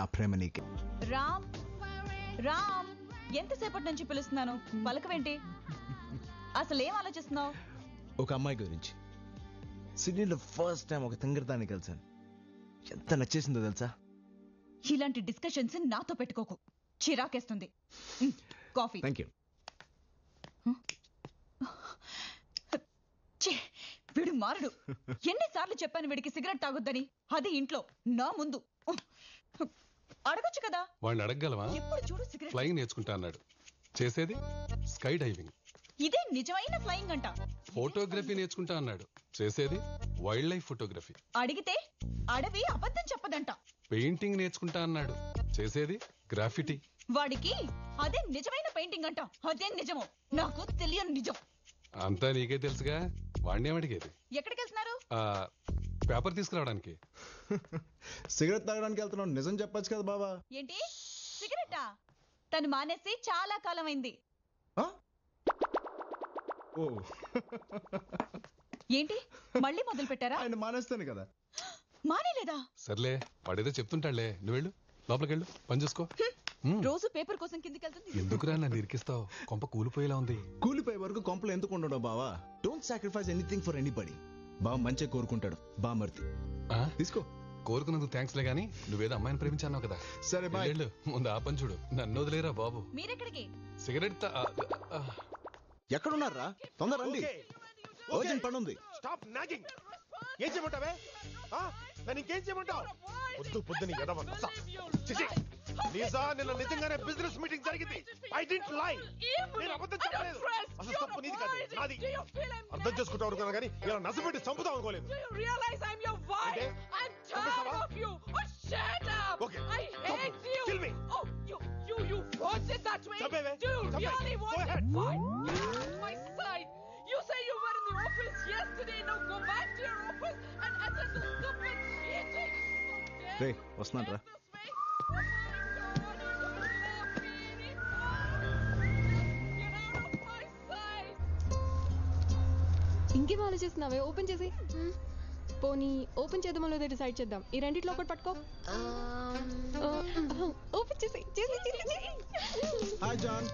ఆ ప్రేమ నీకే. రామ్ రామ్ ఎంతసేపటి నుంచి పిలుస్తున్నాను, పలకవేంటి? అసలు ఏం ఆలోచిస్తున్నావు? ఒక అమ్మాయి గురించి. సిడ్నీలో ఫస్ట్ టైం ఒక తింగరదాన్ని కలిసాను. ఎంత నచ్చేసిందో తెలుసా? ఇలాంటి డిస్కషన్స్ నాతో పెట్టుకోకు, చిరాకేస్తుంది. కాఫీ. Thank you. వీడు మారడు. ఎన్నిసార్లు చెప్పాను వీడికి సిగరెట్ తాగొద్దని, అది ఇంట్లో నా ముందు. అడగొచ్చు కదా. వాడిని అడగగలవా? ఎప్పుడు చూడు సిగరెట్. ఫ్లయింగ్ నేర్చుకుంటా అన్నాడు, చేసేది స్కై డైవింగ్. ఇదే నిజమైన ఫ్లయింగ్ అంట. ఫోటోగ్రఫీ నేర్చుకుంటా అన్నాడు, చేసేది వైల్డ్ లైఫ్ ఫోటోగ్రఫీ. అడిగితే అడవి అబద్ధం చెప్పదంట. పెయింటింగ్ నేర్చుకుంటా అన్నాడు, చేసేది గ్రాఫిటీ. వాడికి అదే నిజమైన పెయింటింగ్ అంట. అదే నిజమో నాకు తెలియని నిజం. అంతా నీకే తెలుసుగా. వాడిని ఏమడిగేది? ఎక్కడికి వెళ్తున్నారు? పేపర్ తీసుకురావడానికి. సిగరెట్ తాగడానికి వెళ్తున్నావు, నిజం చెప్పొచ్చు కదా బాబా. ఏంటి సిగరెటా? తను మానేసి చాలా కాలం అయింది. ఓ ఏంటి మళ్ళీ మొదలు పెట్టారా? ఆయన మానేస్తాను కదా. మానేలేదా? సర్లే, వాడేదో చెప్తుంటాడులే, నువ్వు వెళ్ళు, లోపలికి వెళ్ళు, పని చూసుకో. రోజు పేపర్ కోసం కిందికి వెళ్తుంది. ఎందుకురా నన్ను ఇరికిస్తావు? కొంప కూలిపోయేలా ఉంది. కూలిపోయే వరకు కొంపలు ఎందుకు ఉండడం బావా? Don't sacrifice anything for anybody. బావ మంచిగా కోరుకుంటాడు. బామర్తి తీసుకో. కోరుకున్నందుకు థ్యాంక్స్ లే గానీ, నువ్వేదో అమ్మాయిని ప్రేమించాన్నావు కదా. సరే బాయ్. వెళ్ళు, ముందు ఆ పని చూడు. నన్ను వదిలేరా బాబు. మీరెక్కడికి? సిగరెట్ ఎక్కడున్నారా? తొందర రండి, అర్జెంట్ పని ఉంది. Stop nagging. ఏం చేయమంటావే? నేను ఇంకేం చేయమంటావు? పొద్దు పొద్దుని ఎడవస్తా. లీజా, నిన్న నిజంగానే బిజినెస్ మీటింగ్ జరిగింది. ఐ డిడ్ంట్ లై. నేను అబద్ధం చెప్పలేదు. అసలు తప్పు నీది కాదు, నాది. అర్థం చేసుకుంటావు అనుకున్నా కానీ ఇలా నసపెట్టి చంపుతావు అనుకోలేదు. Okay, kill me. You want it that way? చంపేవే. Do you చంపే. really Go want ahead. it? Fine. Get on my side. You say you were in the office yesterday. Now go back to your office and attend the stupid meeting. రే వస్తున్నాను రా. ఇంకేం ఆలోచిస్తున్నావే? Open చేసి. పోనీ open చేద్దామో లేదో decide చేద్దాం. ఈ రెండిట్లో ఒకటి పట్టుకో. ఓపెన్ చేసి. హాయ్ జాన్.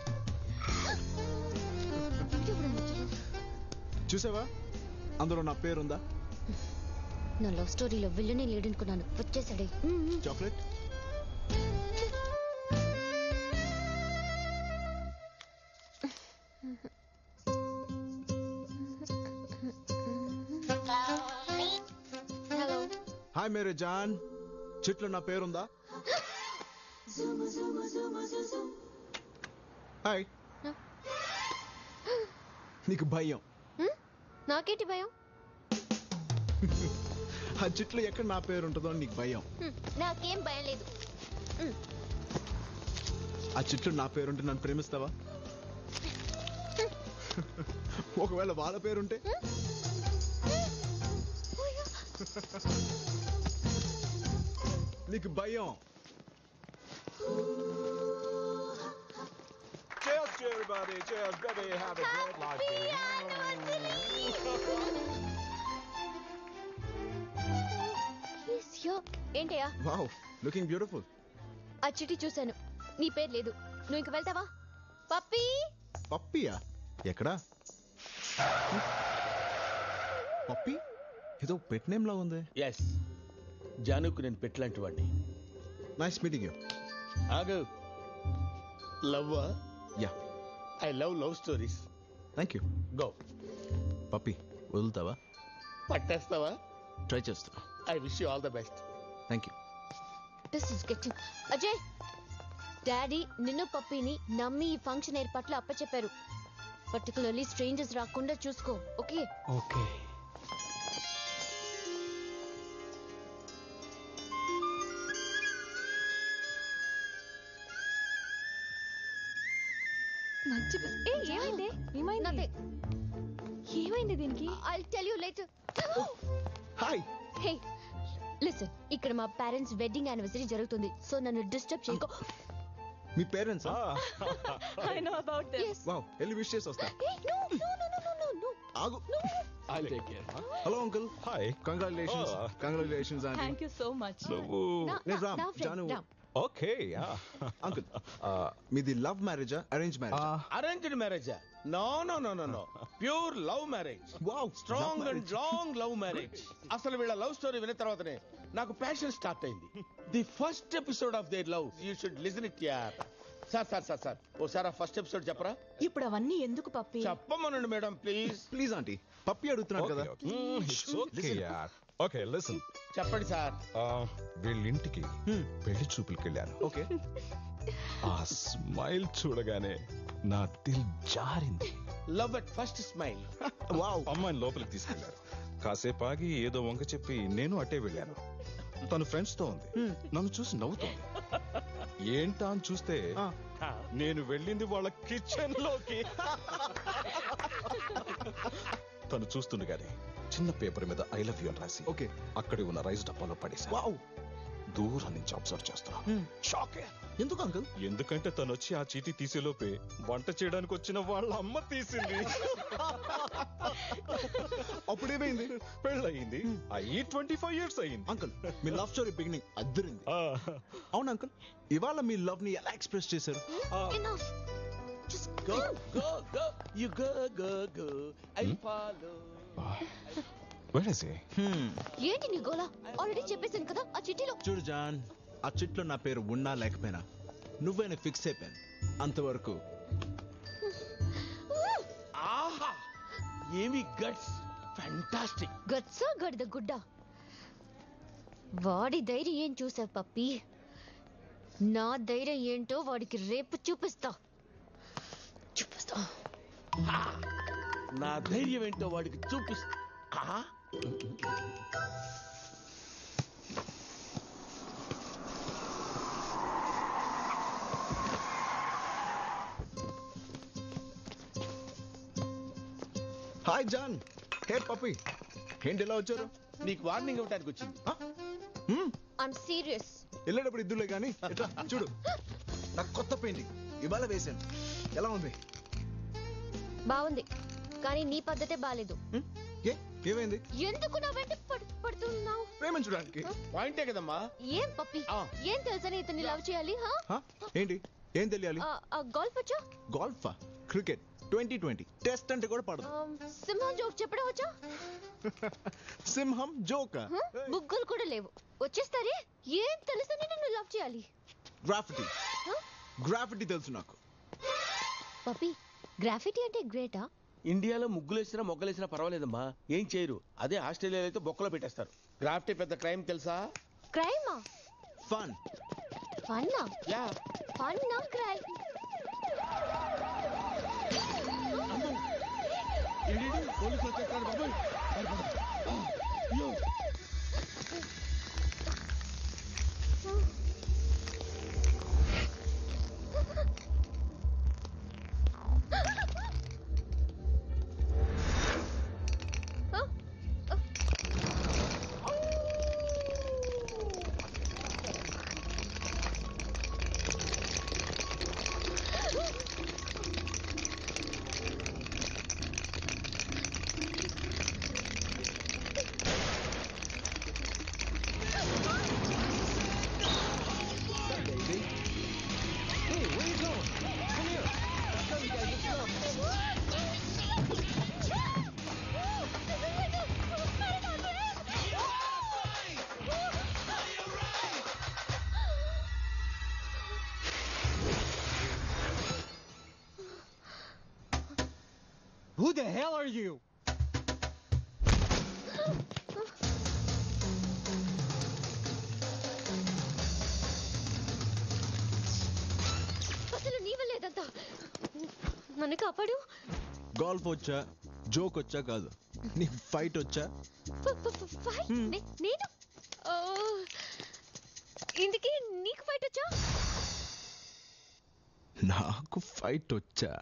చూసావా అందులో నా పేరుందా? నా లవ్ స్టోరీలో విల్లనే లేడనుకున్నాను, వచ్చేసాడే. చాక్లెట్. హలో. హాయ్ మేరే జాన్, చెట్లు నా పేరుందా? హాయ్. నీకు భయం? నాకేంటి భయం? ఆ చెట్లు ఎక్కడ నా పేరు ఉంటుందో నీకు భయం. నాకేం భయం లేదు. ఆ చెట్లు నా పేరుంటే నన్ను ప్రేమిస్తావా? ఒకవేళ వాళ్ళ పేరుంటే? నీకు భయం. Cheers to everybody. Cheers, baby. Have a great life, baby. ఏంటయ్యా? Wow, looking beautiful. ఆ చిట్టి చూశాను, నీ పేరు లేదు. నువ్వు ఇంక వెళ్తావా? పప్పీ. పప్పియా? ఎక్కడా? పప్పి ఏదో పెట్ నేమ్ లా ఉంది. ఎస్, జానుకు నేను పెట్టలాంటి వాడిని. Nice meeting you. ఆగు. లవ్వా? Yeah, I love stories. Thank you. Go. పప్పి వదులుతావా? పట్టేస్తావా? ట్రై చేస్తా. I wish you all the best. Thank you. This is getting. Ajay, daddy నిన్ను పప్పీని నమ్మి ఈ ఫంక్షన్ ఏర్పాట్లు అప్పచెప్పారు. పర్టికులర్లీ స్ట్రేంజర్స్ రాకుండా చూసుకో. ఓకే? ఓకే. మంచి ఏమైంది? ఏమైంది? ఏమైంది దీనికి? I'll tell you later. Hi. Hey, listen. ఇక్కడ మా పేరెంట్స్ వెడ్డింగ్ యానివర్సరీ జరుగుతుంది, సో నన్ను డిస్టర్బ్ చేయకో. మీ parents? I know about them. Yes. Wow, వెళ్ళి విష్ చేసి వస్తా. Hey, no. ఆగు. I'll take care. Hello uncle. Hi. Congratulations. Congratulations aunty. Thank you so much. నువ్వు నేను రామ్, నా Janu. Friend Ram. Okay uncle మీది లవ్ మ్యారేజా arrange marriage arranged marriage no no no no no pure love marriage wow strong and long love marriage అసలు వీళ్ళ love story విన్న తర్వాతనే నాకు ప్యాషన్ స్టార్ట్ అయింది the first episode of their love you should listen it యార్ sir ఓసారి ఆ first episode చెప్పరా ఇప్పుడు అవన్నీ ఎందుకు పప్పి? చెప్పమనండి మేడం ప్లీజ్ ప్లీజ్ ఆంటీ పప్పి అడుగుతున్నాడు కదా ఓకే లిసన్ చెప్పండి సార్ వీళ్ళింటికి పెళ్లి చూపులకి వెళ్ళాను. ఓకే ఆ స్మైల్ చూడగానే నా దిల్ జారింది. Love at first smile wow అమ్మాయిని లోపలికి తీసుకెళ్లారు. కాసేపు ఆగి ఏదో వంక చెప్పి నేను అట్టే వెళ్ళాను. తను ఫ్రెండ్స్ తో ఉంది. నన్ను చూసి నవ్వుతోంది. ఏంటా అని చూస్తే నేను వెళ్ళింది వాళ్ళ కిచెన్ లోకి. తను చూస్తుండగానే చిన్న పేపర్ మీద ఐ లవ్ యూ అని రాసి ఓకే అక్కడే ఉన్న రైస్ డబ్బాలో పడేసా. వావ్ దూరం నుంచి అబ్జర్వ్ చేస్తున్నా. షాకే. ఎందుకు అంకుల్? ఎందుకంటే తను వచ్చి ఆ చీటీ తీసేలోపే వంట చేయడానికి వచ్చిన వాళ్ళ అమ్మ తీసింది. అప్పుడేమైంది? పెళ్ళయింది. అయ్యి 25 years అయింది. అంకుల్ మీ లవ్ స్టోరీ బిగినింగ్ అద్దరింది. అవును అంకుల్ ఇవాళ మీ లవ్ ని ఎలా ఎక్స్ప్రెస్ చేశారు? Enough. Just go go go you go go go I follow. Where is he? ఏంటి నీ గోలా? ఆల్రెడీ చెప్పేశాను కదా ఆ చిట్టిలో. చూడు జాన్ ఆ చిట్లో నా పేరు ఉన్నా లేకపోయినా నువ్వైనా ఫిక్స్ అయిపోయాను అంతవరకు. ఆహా ఏమి గట్స్ ఫ్యాంటాస్టిక్. గట్సా గడిద గుడ్డ. వాడి ధైర్యం ఏం చూసావు పప్పి? నా ధైర్యం ఏంటో వాడికి రేపు చూపిస్తా. నా ధైర్యం ఏంటో వాడికి చూపిస్తా. Hi John. హే పప్పి ఏంటి ఎలా వచ్చారు? నీకు వార్నింగ్ ఇవ్వడానికి వచ్చింది. I'm serious. వెళ్ళేటప్పుడు ఇద్దులే కానీ ఎట్లా చూడు నా కొత్త పెయింటింగ్ ఇవాళ వేసాను. ఎలా ఉంది? బాగుంది కానీ నీ పద్ధతే బాలేదు. ఏమైంది? ఎందుకు నా వెంట పడుతున్నావు? ప్రేమించడానికి. పాయింటే కదమ్మా. ఏం పప్పి ఏం తెలుసని ఇతన్ని లవ్ చేయాలి? ఏంటి ఏం తెలియాలి? గోల్ఫ్ వచ్చా? గోల్ఫా? క్రికెట్ 2020 టెస్ట్ అంటే కూడా పడదు. సింహం జోక్ చెప్పడం వచ్చా? సింహం జోకా? బుగ్గలు కూడా లేవు. వచ్చేస్తారే ఏం తెలుసని నన్ను లవ్ చేయాలి? గ్రాఫిటీ. గ్రాఫిటీ తెలుసు నాకు. పప్పి గ్రాఫిటీ అంటే గ్రేటా? ఇండియాలో ముగ్గులేసినా మొగ్గలేసినా పర్వాలేదమ్మా, ఏం చేయరు. అదే ఆస్ట్రేలియాలో అయితే బొక్కలో పెట్టేస్తారు. గ్రాఫిటీ పెద్ద క్రైమ్ తెలుసా? క్రైమా? ఫన్. ఫన్నా? యా. ఫన్నా క్రైమ్? పోలీసులు వచ్చేస్తారు బాబోయ్. Who the hell are you? అసలు నీవ లేదంతా. నన్ను కాపాడు. గోల్ఫ్ వచ్చా జోక్ వచ్చా కాదు, నీ ఫైట్ వచ్చా? నేను ఇందుకే నీకు ఫైట్ వచ్చా? నాకు ఫైట్ వచ్చా.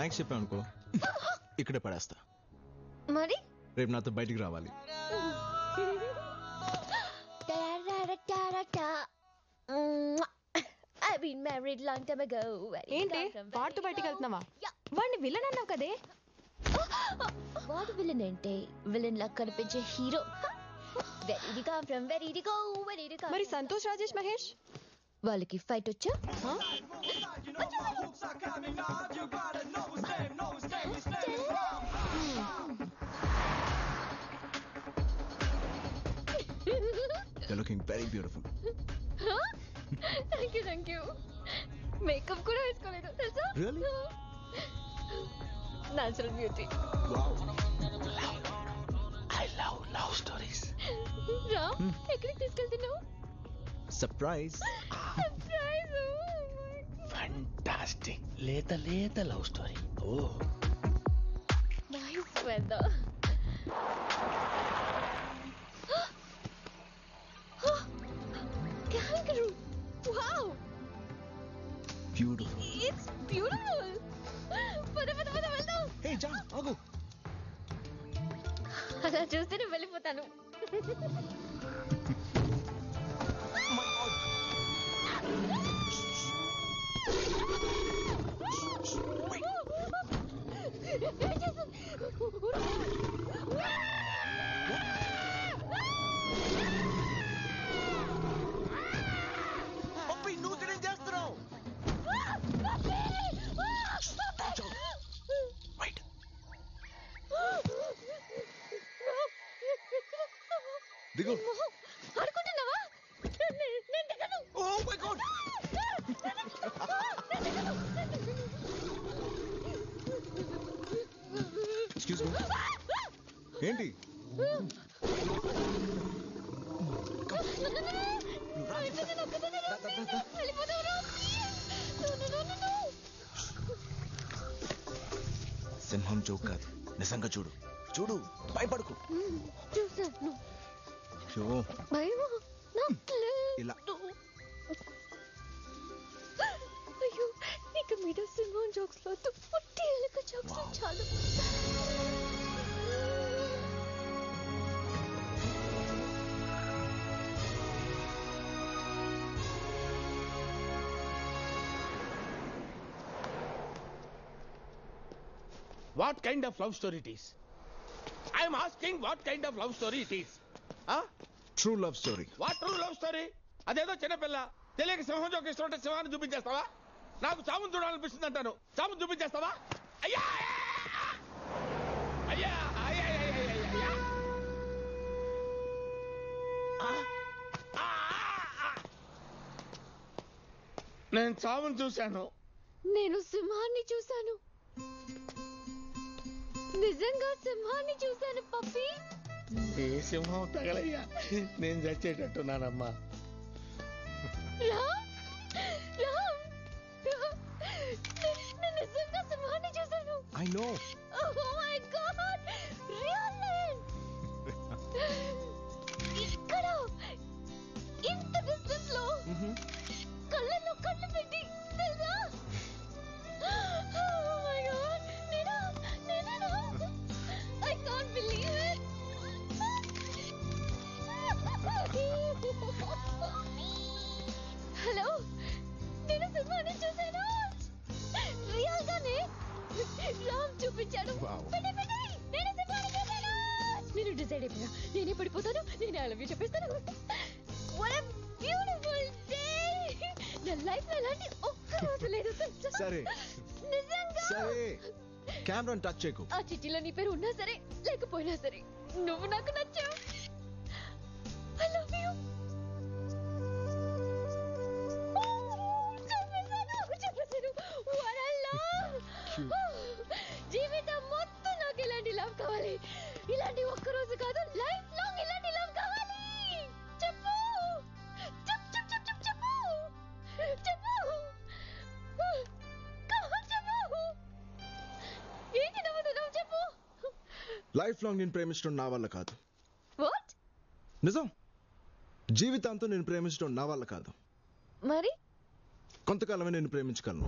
థ్యాంక్స్ చెప్పాను అనుకో ఇక్కడే పడేస్తా. మరి రేపు నాతో బయటికి రావాలి. I've been married long time ago. ఏంటి వాడితో బయటికి వెళ్తున్నావా? వాడిని విలన్ అన్నావు కదే. వాడు విలన్ అంటే విలన్ లా కనిపించే హీరో. మరి సంతోష్ రాజేష్ మహేష్ వాళ్ళకి ఫైట్ వచ్చా? You're looking very beautiful. Thank you. Makeup కూడా వేసుకోలేదు తెలుసా? Really? Natural beauty. Wow. I love love stories. రా ఎక్కడికి తీసుకెళ్తున్నావు? Surprise. Surprise. Fantastic. లేత love story. Oh Nice weather. Kangaroo. Wow. Beautiful. It's beautiful. పద వెళ్దాం. Hey, John, ఆగు. అలా చూస్తే నేను వెళ్ళిపోతాను. దిగు. అనుకుంటున్నావా? నేను దిగను. Oh my God. Excuse me. ఏంటి? సింహం జోక్ కాదు, నిజంగా చూడు. చూడు, భయపడకు. చూసాను. అయ్యో, భయమా? నాకు ఇలా. అయ్యో, ఇక మీద సింహం జోక్స్ లో పుట్టి ఎలుక జోక్స్ చాలు. What kind of love story it is? I am asking what kind of love story it is. True love story. What true love story? అదేదో చిన్నపిల్ల తెలియక సింహం జోకి ఇష్టం ఉంటే సింహాన్ని చూపించేస్తావా? నాకు చావును చూడాలనిపిస్తుంది అంటాను, చావును చూపించేస్తావా? అయ్యా అయ్యా అయ్యా అయ్యా. నేను చావును చూశాను. నేను సింహాన్ని చూశాను. నిజంగా సింహాన్ని చూశాను పప్పి. ఏ సింహం తగలయ్యా, నేను చచ్చేటట్టున్నానమ్మా. నేను నిజంగా సింహాన్ని చూశాను. I know. Oh my God! Really? ఇక్కడ ఇంత డిస్టెన్స్ లో కళ్ళల్లో కళ్ళు పెట్టి తెలుసా? Oh my God! నేనా? I can't believe it. Hello, నేను సింహాన్ని చూశాను. రియల్ గానే రామ్ చూపించాడు. నేను సింహాన్ని చూశాను. నేను డిసైడ్ అయిపోయా, నేనే పడిపోతాను, నేనే ఐ లవ్ యూ చెప్పేస్తాను. What a beautiful day. నా లైఫ్ లో ఇలాంటి ఒక్క రోజు లేదు. సరే నిజంగా. సరే, కెమెరాని టచ్ చేయకు. ఆ చిట్టిలో నీ పేరు ఉన్నా సరే లేకపోయినా సరే నువ్వు నాకు నచ్చావు. I love you. చెప్పేశాను. What a love. జీవితం మొత్తం నాకు ఇలాంటి లవ్ కావాలి. ఇలాంటి ఒక్క రోజు కాదు, లైఫ్ లాంగ్ ఇలాంటి లవ్ కావాలి. చెప్పు చెప్పు. ఏంటి నవ్వుతున్నావు? చెప్పు. లైఫ్ లాంగ్ నేను ప్రేమించడం నా వల్ల కాదు. వాట్? నిజం, జీవితాంతం నేను ప్రేమించడం నా వల్ల కాదు. మరి కొంతకాలమే నేను ప్రేమించగలను.